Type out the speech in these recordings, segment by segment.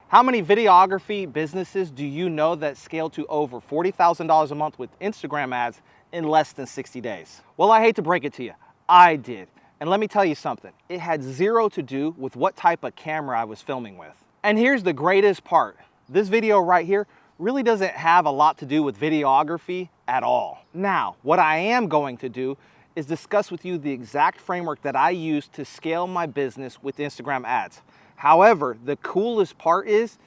How many videography businesses do you know that scale to over $40,000 a month with Instagram ads in less than 60 days? Well, I hate to break it to you, I did. And let me tell you something, it had zero to do with what type of camera I was filming with. And here's the greatest part. This video right here really doesn't have a lot to do with videography at all. Now, what I am going to do is discuss with you the exact framework that I use to scale my business with Instagram ads. However, the coolest part is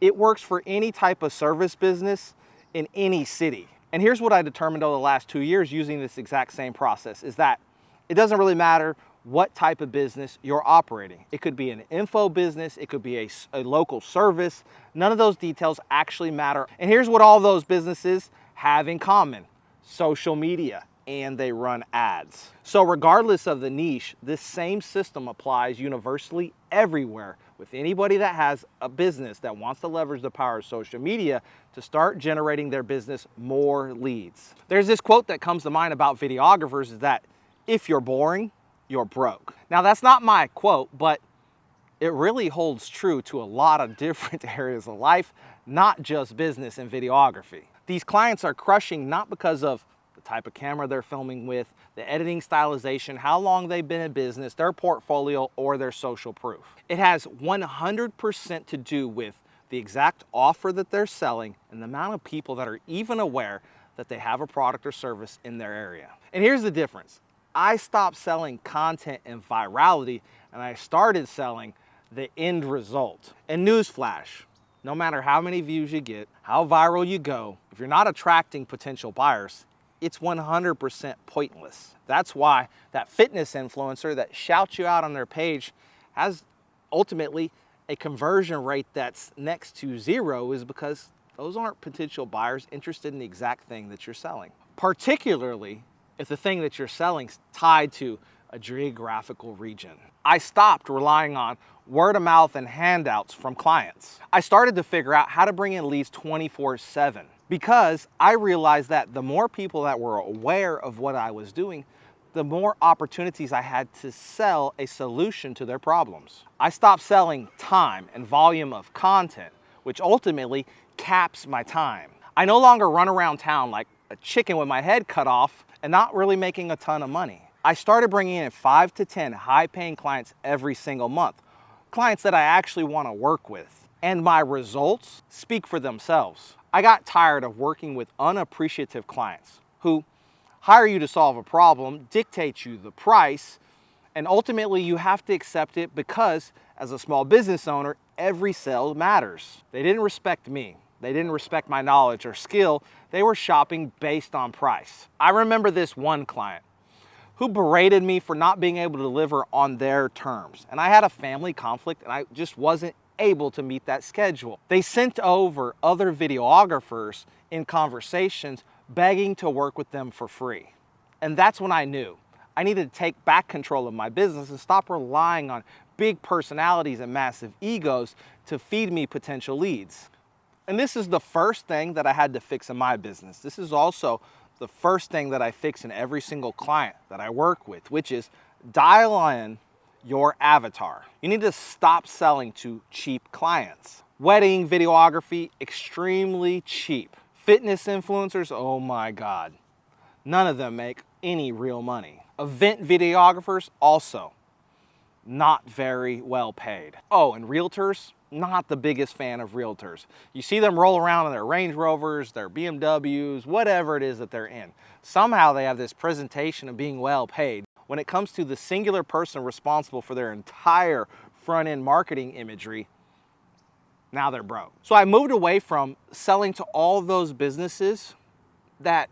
it works for any type of service business in any city. And here's what I determined over the last 2 years using this exact same process is that it doesn't really matter what type of business you're operating. It could be an info business, it could be a local service. None of those details actually matter. And here's what all those businesses have in common: social media, and they run ads. So regardless of the niche, this same system applies universally everywhere with anybody that has a business that wants to leverage the power of social media to start generating their business more leads. There's this quote that comes to mind about videographers is that if you're boring, you're broke. Now that's not my quote, but it really holds true to a lot of different areas of life, not just business and videography. These clients are crushing not because of the type of camera they're filming with, the editing stylization, how long they've been in business, their portfolio, or their social proof. It has 100% to do with the exact offer that they're selling and the amount of people that are even aware that they have a product or service in their area. And here's the difference. I stopped selling content and virality, and I started selling the end result. And newsflash, no matter how many views you get, how viral you go, if you're not attracting potential buyers, it's 100% pointless. That's why that fitness influencer that shouts you out on their page has ultimately a conversion rate that's next to zero, is because those aren't potential buyers interested in the exact thing that you're selling. Particularly if the thing that you're selling is tied to a geographical region. I stopped relying on word of mouth and handouts from clients. I started to figure out how to bring in leads 24/7 because I realized that the more people that were aware of what I was doing, the more opportunities I had to sell a solution to their problems. I stopped selling time and volume of content, which ultimately caps my time. I no longer run around town like a chicken with my head cut off and not really making a ton of money. I started bringing in 5 to 10 high-paying clients every single month, clients that I actually want to work with. And my results speak for themselves. I got tired of working with unappreciative clients who hire you to solve a problem, dictate you the price, and ultimately you have to accept it because as a small business owner, every sale matters. They didn't respect me. They didn't respect my knowledge or skill. They were shopping based on price. I remember this one client who berated me for not being able to deliver on their terms. And I had a family conflict and I just wasn't able to meet that schedule. They sent over other videographers in conversations begging to work with them for free. And that's when I knew I needed to take back control of my business and stop relying on big personalities and massive egos to feed me potential leads. And this is the first thing that I had to fix in my business. This is also the first thing that I fix in every single client that I work with, which is dial in your avatar. You need to stop selling to cheap clients. Wedding videography, extremely cheap. Fitness influencers, oh my God. None of them make any real money. Event videographers, also not very well paid. Oh, and realtors, not the biggest fan of realtors. You see them roll around in their Range Rovers, their BMWs, whatever it is that they're in. Somehow they have this presentation of being well paid. When it comes to the singular person responsible for their entire front-end marketing imagery, now they're broke. So I moved away from selling to all those businesses that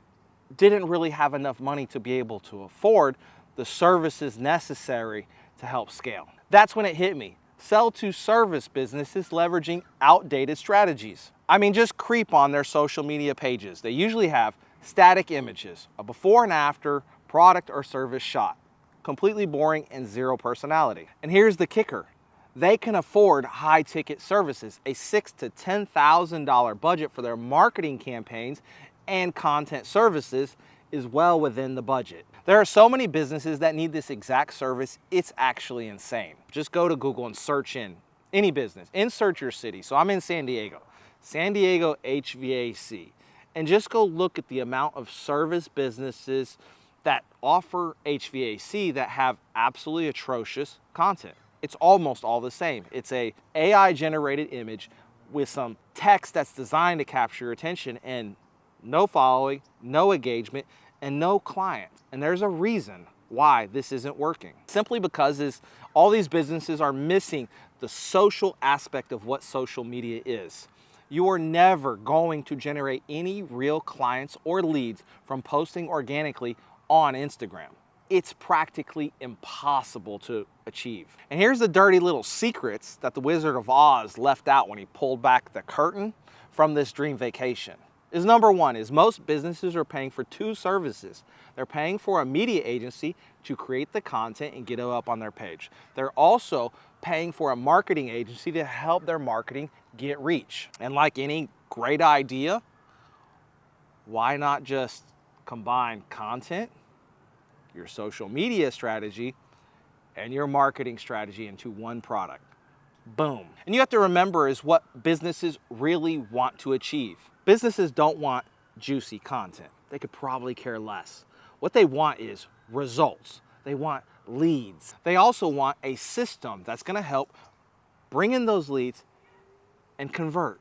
didn't really have enough money to be able to afford the services necessary to help scale. That's when it hit me. Sell to service businesses leveraging outdated strategies. I mean, just creep on their social media pages. They usually have static images, a before and after product or service shot. Completely boring and zero personality. And here's the kicker. They can afford high ticket services, a $6,000 to $10,000 budget for their marketing campaigns and content services is well within the budget. There are so many businesses that need this exact service, it's actually insane. Just go to Google and search in any business, insert your city. So I'm in San Diego HVAC, and just go look at the amount of service businesses that offer HVAC that have absolutely atrocious content. It's almost all the same. It's a AI generated image with some text that's designed to capture your attention, and no following, no engagement, and no clients. And there's a reason why this isn't working. Simply because all these businesses are missing the social aspect of what social media is. You are never going to generate any real clients or leads from posting organically on Instagram. It's practically impossible to achieve. And here's the dirty little secrets that the Wizard of Oz left out when he pulled back the curtain from this dream vacation. Number one is most businesses are paying for two services. They're paying for a media agency to create the content and get it up on their page. They're also paying for a marketing agency to help their marketing get reach. And like any great idea, why not just combine content, your social media strategy, and your marketing strategy into one product? Boom. And you have to remember is what businesses really want to achieve. Businesses don't want juicy content. They could probably care less. What they want is results. They want leads. They also want a system that's going to help bring in those leads and convert.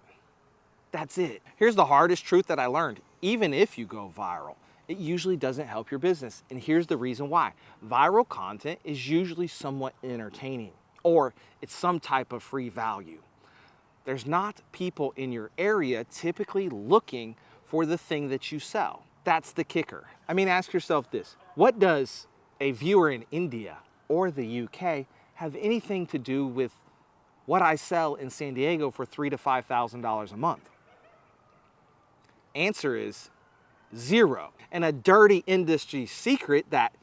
That's it. Here's the hardest truth that I learned. Even if you go viral, it usually doesn't help your business. And here's the reason why. Viral content is usually somewhat entertaining, or it's some type of free value. There's not people in your area typically looking for the thing that you sell. That's the kicker. I mean, ask yourself this. What does a viewer in India or the UK have anything to do with what I sell in San Diego for $3,000 to $5,000 a month? Answer is zero. And a dirty industry secret that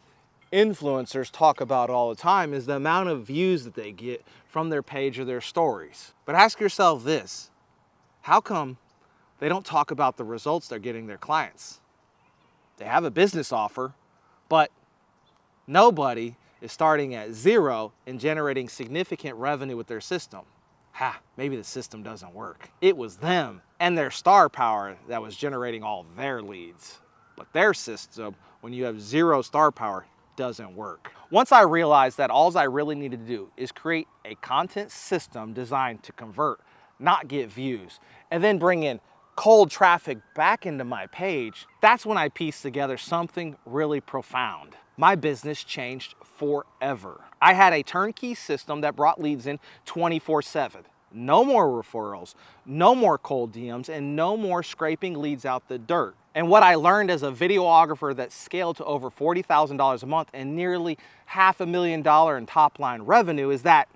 influencers talk about all the time is the amount of views that they get from their page or their stories. But ask yourself this, how come they don't talk about the results they're getting their clients? They have a business offer, but nobody is starting at zero and generating significant revenue with their system. Maybe the system doesn't work. It was them and their star power that was generating all their leads. But their system, when you have zero star power, doesn't work. Once I realized that all I really needed to do is create a content system designed to convert, not get views, and then bring in cold traffic back into my page, that's when I pieced together something really profound. My business changed forever. I had a turnkey system that brought leads in 24/7. No more referrals, no more cold DMs, and no more scraping leads out the dirt. And what I learned as a videographer that scaled to over $40,000 a month and nearly $500,000 in top line revenue is that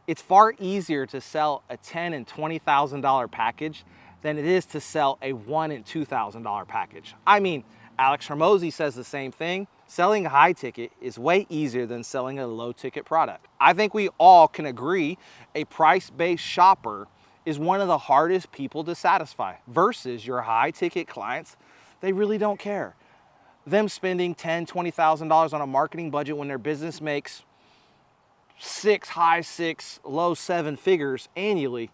it's far easier to sell a $10,000 and $20,000 package than it is to sell a $1,000 and $2,000 package. I mean, Alex Hormozy says the same thing. Selling a high ticket is way easier than selling a low ticket product. I think we all can agree a price-based shopper is one of the hardest people to satisfy versus your high ticket clients. They really don't care. Them spending $10,000, $20,000 on a marketing budget when their business makes high six, low seven figures annually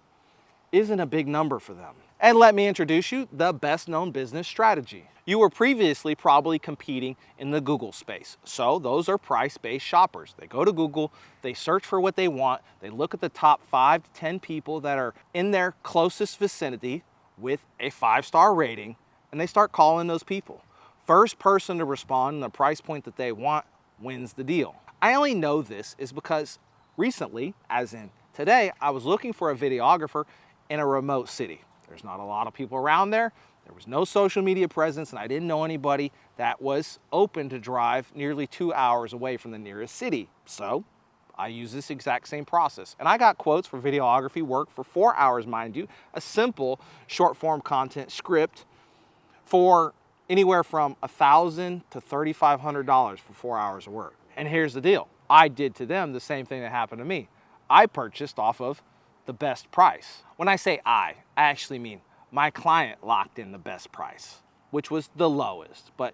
isn't a big number for them. And let me introduce you the best known business strategy. You were previously probably competing in the Google space. So those are price-based shoppers. They go to Google, they search for what they want, they look at the top 5 to 10 people that are in their closest vicinity with a 5-star rating, and they start calling those people. First person to respond and the price point that they want wins the deal. I only know this is because recently, as in today, I was looking for a videographer in a remote city. There's not a lot of people around there. There was no social media presence, and I didn't know anybody that was open to drive nearly 2 hours away from the nearest city. So I used this exact same process. And I got quotes for videography work for 4 hours, mind you, a simple short form content script for anywhere from $1,000 to $3,500 for 4 hours of work. And here's the deal. I did to them the same thing that happened to me. I purchased off of the best price. When I say I actually mean my client locked in the best price, which was the lowest, but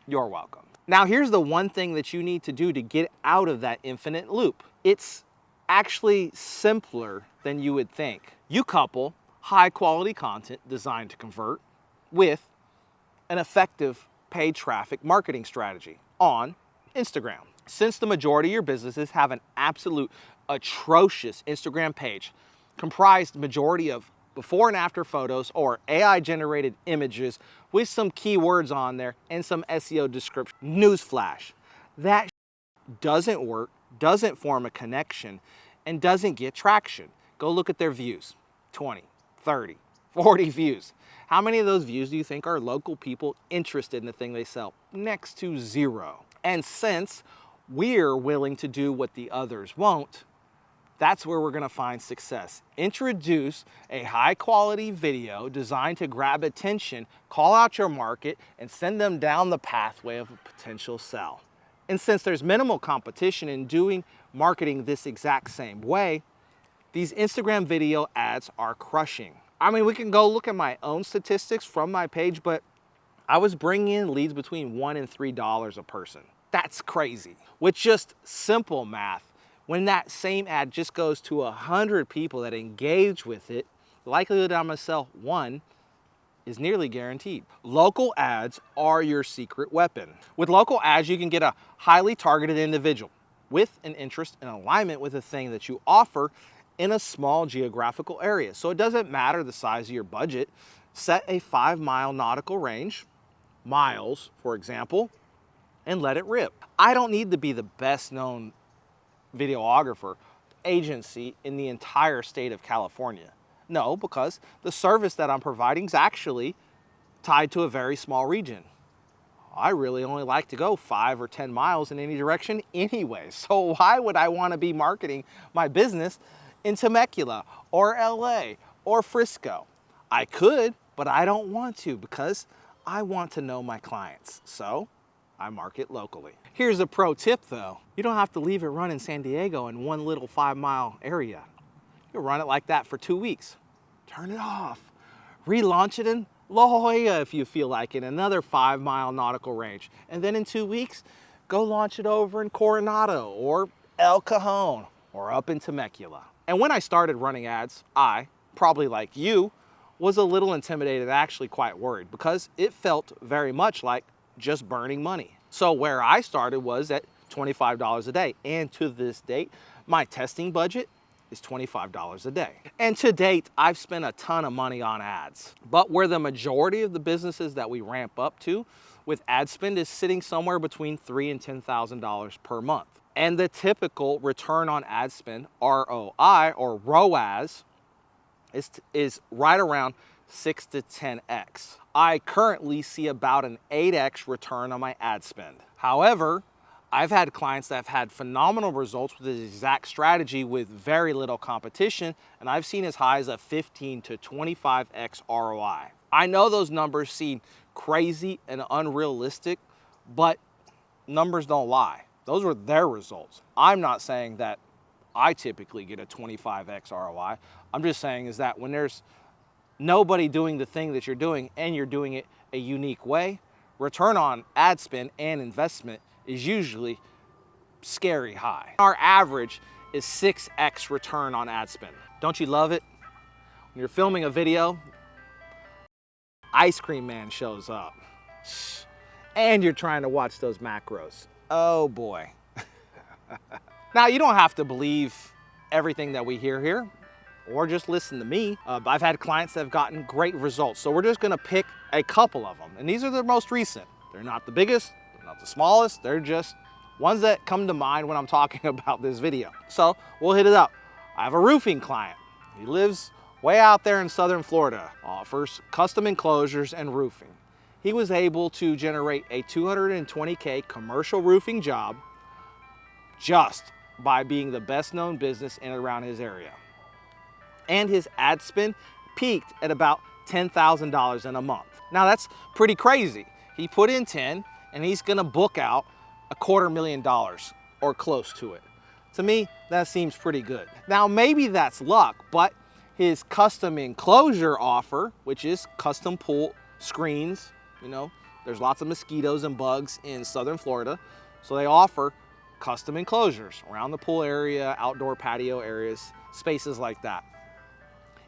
you're welcome. Now here's the one thing that you need to do to get out of that infinite loop. It's actually simpler than you would think. You couple high quality content designed to convert with an effective paid traffic marketing strategy on Instagram. Since the majority of your businesses have an absolute atrocious Instagram page comprised majority of before and after photos or AI generated images with some keywords on there and some SEO description. Newsflash, that doesn't work, doesn't form a connection, and doesn't get traction. Go look at their views, 20, 30, 40 views. How many of those views do you think are local people interested in the thing they sell? Next to zero. And since we're willing to do what the others won't, that's where we're gonna find success. Introduce a high quality video designed to grab attention, call out your market, and send them down the pathway of a potential sell. And since there's minimal competition in doing marketing this exact same way, these Instagram video ads are crushing. I mean, we can go look at my own statistics from my page, but I was bringing in leads between $1 and $3 a person. That's crazy. With just simple math, when that same ad just goes to 100 people that engage with it, the likelihood that I'm gonna sell one is nearly guaranteed. Local ads are your secret weapon. With local ads, you can get a highly targeted individual with an interest and alignment with the thing that you offer in a small geographical area. So it doesn't matter the size of your budget. Set a 5-mile nautical range, miles, for example, and let it rip. I don't need to be the best known videographer agency in the entire state of California. No, because the service that I'm providing is actually tied to a very small region. I really only like to go 5 or 10 miles in any direction anyway. So why would I want to be marketing my business in Temecula or LA or Frisco? I could, but I don't want to because I want to know my clients. So I market locally. Here's a pro tip though. You don't have to leave it run in San Diego in one little 5-mile area. You'll run it like that for 2 weeks. Turn it off. Relaunch it in La Jolla if you feel like it, another 5-mile nautical range. And then in 2 weeks, go launch it over in Coronado or El Cajon or up in Temecula. And when I started running ads, I, probably like you, was a little intimidated and actually quite worried because it felt very much like just burning money. So where I started was at $25 a day. And to this date, my testing budget is $25 a day. And to date, I've spent a ton of money on ads. But where the majority of the businesses that we ramp up to with ad spend is sitting somewhere between $3,000 and $10,000 per month. And the typical return on ad spend, ROI or ROAS, is right around 6 to 10x. I currently see about an 8x return on my ad spend. However, I've had clients that have had phenomenal results with this exact strategy with very little competition, and I've seen as high as a 15 to 25x ROI. I know those numbers seem crazy and unrealistic, but numbers don't lie. Those were their results. I'm not saying that I typically get a 25x ROI. I'm just saying is that when there's nobody doing the thing that you're doing and you're doing it a unique way, return on ad spend and investment is usually scary high. Our average is 6x return on ad spend. Don't you love it? When you're filming a video, Ice Cream Man shows up and you're trying to watch those macros. Oh boy. Now you don't have to believe everything that we hear here or just listen to me. I've had clients that have gotten great results. So we're just gonna pick a couple of them. And these are the most recent. They're not the biggest, they're not the smallest, they're just ones that come to mind when I'm talking about this video. So we'll hit it up. I have a roofing client. He lives way out there in Southern Florida, offers custom enclosures and roofing. He was able to generate a $220K commercial roofing job just by being the best known business in and around his area. And his ad spend peaked at about $10,000 in a month. Now that's pretty crazy. He put in 10 and he's gonna book out $250,000 or close to it. To me, that seems pretty good. Now maybe that's luck, but his custom enclosure offer, which is custom pool screens, you know, there's lots of mosquitoes and bugs in Southern Florida, so they offer custom enclosures around the pool area, outdoor patio areas, spaces like that.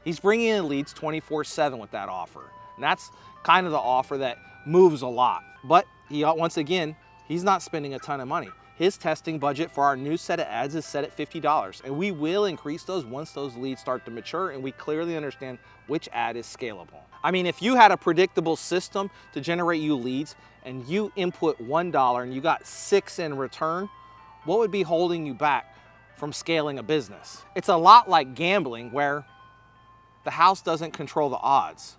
He's bringing in leads 24/7 with that offer. And that's kind of the offer that moves a lot. But once again, he's not spending a ton of money. His testing budget for our new set of ads is set at $50, and we will increase those once those leads start to mature and we clearly understand which ad is scalable. I mean, if you had a predictable system to generate you leads and you input $1 and you got 6 in return, what would be holding you back from scaling a business? It's a lot like gambling, where the house doesn't control the odds.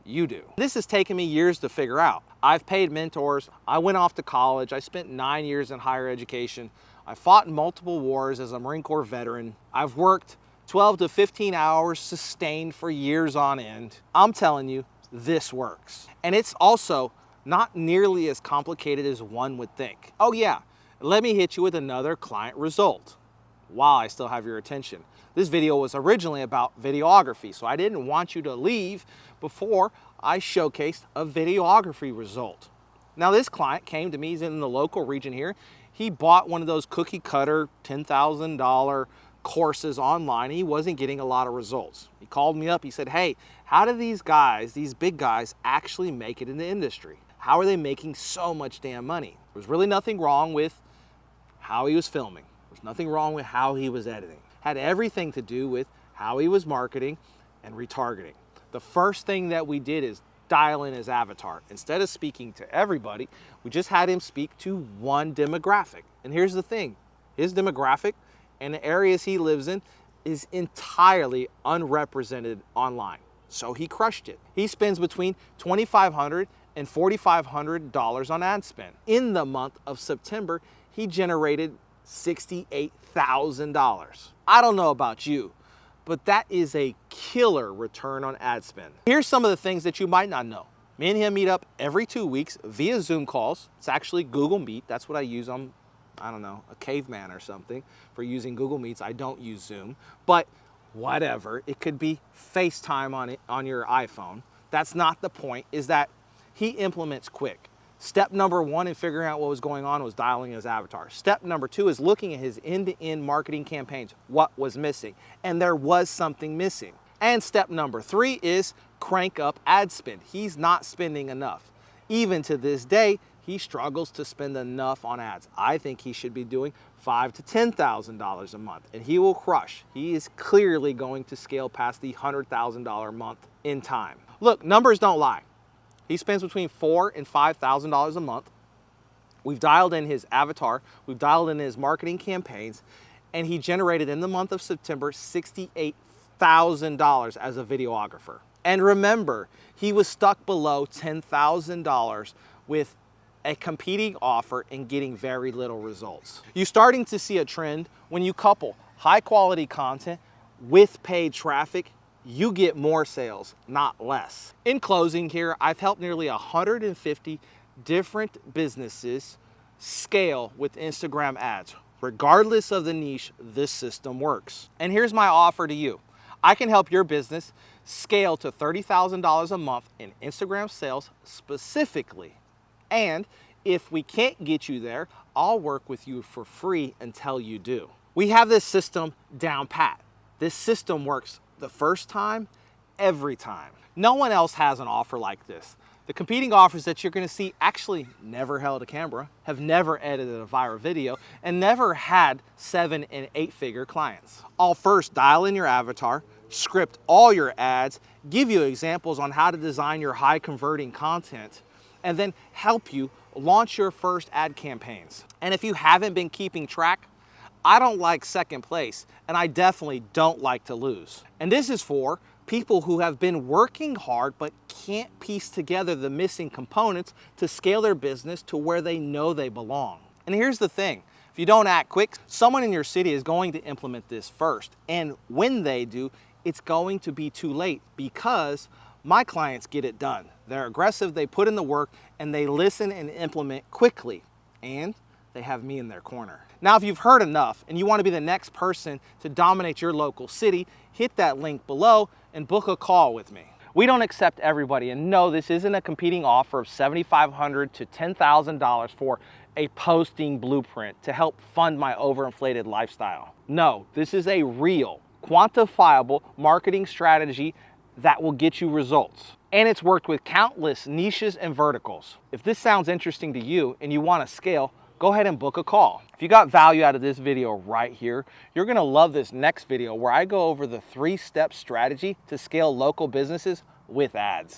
You do. This has taken me years to figure out. I've paid mentors. I went off to college. I spent 9 years in higher education. I fought in multiple wars as a Marine Corps veteran. I've worked 12 to 15 hours sustained for years on end. I'm telling you, this works. And it's also not nearly as complicated as one would think. Oh yeah, let me hit you with another client result while I still have your attention. This video was originally about videography, so I didn't want you to leave before I showcased a videography result. Now this client came to me, he's in the local region here. He bought one of those cookie cutter $10,000 courses online. He wasn't getting a lot of results. He called me up, he said, hey, how do these guys, these big guys, actually make it in the industry? How are they making so much damn money? There was really nothing wrong with how he was filming. There's nothing wrong with how he was editing. Had everything to do with how he was marketing and retargeting. The first thing that we did is dial in his avatar. Instead of speaking to everybody, we just had him speak to one demographic. And here's the thing, his demographic and the areas he lives in is entirely unrepresented online. So he crushed it. He spends between $2,500 and $4,500 on ad spend. In the month of September, he generated $68,000. I don't know about you, but that is a killer return on ad spend. Here's some of the things that you might not know. Me and him meet up every 2 weeks via Zoom calls. It's actually Google Meet. That's what I use. I don't know, a caveman or something for using Google Meets. I don't use Zoom, but whatever. It could be FaceTime on your iPhone. That's not the point, is that he implements quick. Step number 1 in figuring out what was going on was dialing his avatar. Step number 2 is looking at his end-to-end marketing campaigns. What was missing? And there was something missing. And step number 3 is crank up ad spend. He's not spending enough. Even to this day, he struggles to spend enough on ads. I think he should be doing $5,000 to $10,000 a month, and he will crush. He is clearly going to scale past the $100,000 a month in time. Look, numbers don't lie. He spends between $4,000 and $5,000 a month. We've dialed in his avatar, we've dialed in his marketing campaigns, and he generated in the month of September $68,000 as a videographer. And remember, he was stuck below $10,000 with a competing offer and getting very little results. You're starting to see a trend when you couple high quality content with paid traffic. You get more sales, not less. In closing here, I've helped nearly 150 different businesses scale with Instagram ads. Regardless of the niche, this system works. And here's my offer to you. I can help your business scale to $30,000 a month in Instagram sales specifically. And if we can't get you there, I'll work with you for free until you do. We have this system down pat. This system works the first time, every time. No one else has an offer like this. The competing offers that you're gonna see actually never held a camera, have never edited a viral video, and never had 7- and 8-figure clients. I'll first dial in your avatar, script all your ads, give you examples on how to design your high converting content, and then help you launch your first ad campaigns. And if you haven't been keeping track, I don't like second place, and I definitely don't like to lose. And this is for people who have been working hard but can't piece together the missing components to scale their business to where they know they belong. And here's the thing, if you don't act quick, someone in your city is going to implement this first. And when they do, it's going to be too late, because my clients get it done. They're aggressive, they put in the work, and they listen and implement quickly. And they have me in their corner. Now, if you've heard enough and you want to be the next person to dominate your local city, hit that link below and book a call with me. We don't accept everybody, and no, this isn't a competing offer of $7,500 to $10,000 for a posting blueprint to help fund my overinflated lifestyle. No, this is a real, quantifiable marketing strategy that will get you results. And it's worked with countless niches and verticals. If this sounds interesting to you and you want to scale, go ahead and book a call. If you got value out of this video right here, you're gonna love this next video where I go over the 3-step strategy to scale local businesses with ads.